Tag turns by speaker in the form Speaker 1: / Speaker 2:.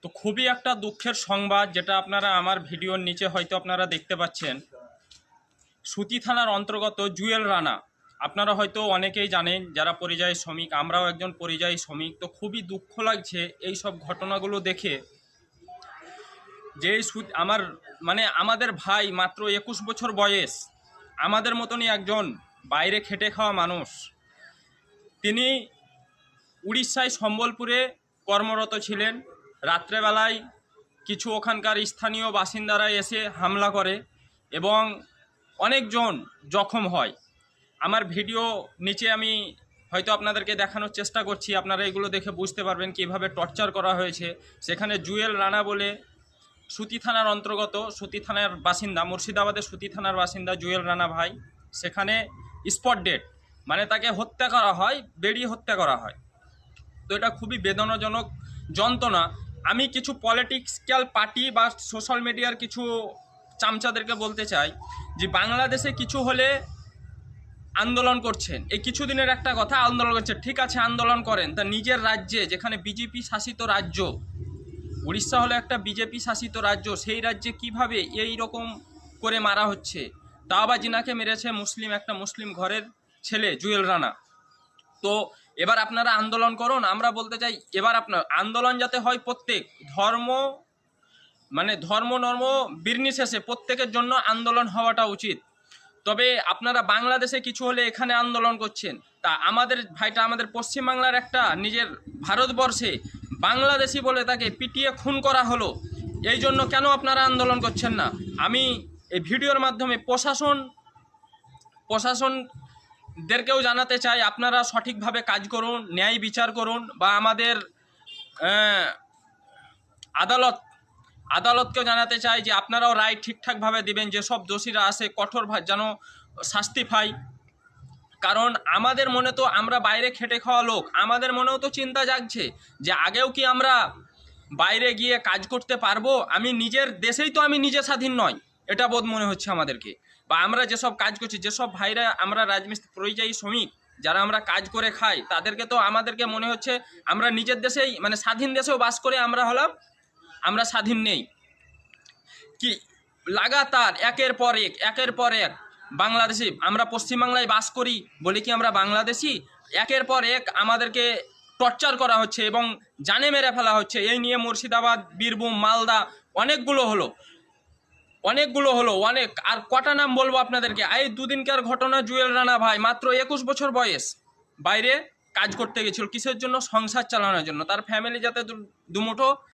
Speaker 1: তো খুবই একটা দুঃখের সংবাদ, যেটা আপনারা আমার ভিডিওর নিচে হয়তো আপনারা দেখতে পাচ্ছেন। সুতি থানার অন্তর্গত জুয়েল রানা, আপনারা হয়তো অনেকেই জানেন যারা পরিযায়ী শ্রমিক, আমরাও একজন পরিযায়ী শ্রমিক। তো খুবই দুঃখ লাগছে এই সব ঘটনাগুলো দেখে, যে আমাদের ভাই মাত্র 21 বছর বয়স, আমাদের মতনই একজন বাইরে খেটে খাওয়া মানুষ। তিনি উড়িষ্যায় সম্বলপুরে কর্মরত ছিলেন। রাত্রেবেলায় কিছু ওখানকার স্থানীয় বাসিন্দারা এসে হামলা করে এবং অনেকজন জখম হয়। আমার ভিডিও নিচে আমি হয়তো আপনাদেরকে দেখানোর চেষ্টা করছি, আপনারা এগুলো দেখে বুঝতে পারবেন কীভাবে টর্চার করা হয়েছে। সেখানে জুয়েল রানা বলে সুতি থানার অন্তর্গত, সুতি থানার বাসিন্দা, মুর্শিদাবাদের সুতি থানার বাসিন্দা জুয়েল রানা ভাই, সেখানে স্পট ডেড, মানে তাকে হত্যা করা হয়, বেড়িয়ে হত্যা করা হয়। তো এটা খুবই বেদনাজনক যন্ত্রণা। আমি কিছু পলিটিক্যাল পার্টি বা সোশ্যাল মিডিয়ার কিছু চামচাদেরকে বলতে চাই যে বাংলাদেশে কিছু হলে আন্দোলন করছেন, এই কিছুদিনের একটা কথা, আন্দোলন করছেন, ঠিক আছে আন্দোলন করেন। তা নিজের রাজ্যে, যেখানে বিজেপি শাসিত রাজ্য, উড়িষ্যা হলো একটা বিজেপি শাসিত রাজ্য, সেই রাজ্যে কিভাবে এই রকম করে মারা হচ্ছে। তা আবার জিনাকে মেরেছে একটা মুসলিম ঘরের ছেলে জুয়েল রানা। তো এবার আপনারা আন্দোলন করুন। আমরা বলতে চাই এবার আপনার আন্দোলন যাতে হয় প্রত্যেক ধর্ম নর্ম নির্বিশেষে প্রত্যেকের জন্য আন্দোলন হওয়াটা উচিত। তবে আপনারা বাংলাদেশে কিছু হলে এখানে আন্দোলন করছেন, তা আমাদের ভাইটা আমাদের পশ্চিমবাংলার একটা নিজের ভারতবর্ষে বাংলাদেশি বলে তাকে পিটিয়ে খুন করা হলো, এই জন্য কেন আপনারা আন্দোলন করছেন না? আমি এই ভিডিওর মাধ্যমে প্রশাসনদেরকেও জানাতে চাই, আপনারা সঠিকভাবে কাজ করুন, ন্যায় বিচার করুন, বা আমাদের আদালতকেও জানাতে চাই যে আপনারাও রায় ঠিকঠাকভাবে দিবেন, যেসব দোষীরা আসে কঠোর যেন শাস্তি পায়। কারণ আমাদের মনে তো, আমরা বাইরে খেটে খাওয়া লোক, আমাদের মনেও তো চিন্তা জাগছে যে আগেও কি আমরা বাইরে গিয়ে কাজ করতে পারবো? আমি নিজের দেশেই তো আমি নিজে স্বাধীন নয়, এটা বোধ মনে হচ্ছে আমাদেরকে। বা আমরা যেসব কাজ করছি, যেসব ভাইরা আমরা রাজমিস্ত্রি পরিযায়ী শ্রমিক যারা আমরা কাজ করে খাই, তাদেরকে তো আমাদেরকে মনে হচ্ছে আমরা নিজের দেশেই, মানে স্বাধীন দেশেও বাস করে আমরা স্বাধীন নেই। কি লাগাতার একের পর এক বাংলাদেশি, আমরা পশ্চিমবাংলায় বাস করি বলে কি আমরা বাংলাদেশি? একের পর এক আমাদেরকে টর্চার করা হচ্ছে এবং জানে মেরে ফেলা হচ্ছে। এই নিয়ে মুর্শিদাবাদ, বীরভূম, মালদা অনেকগুলো হলো। আর কটা নাম বলবো আপনাদেরকে? এই দুদিনকার ঘটনা, জুয়েল রানা ভাই মাত্র 21 বছর বয়স, বাইরে কাজ করতে গেছিল কিসের জন্য? সংসার চালানোর জন্য, তার ফ্যামিলি যাতে দুমুঠো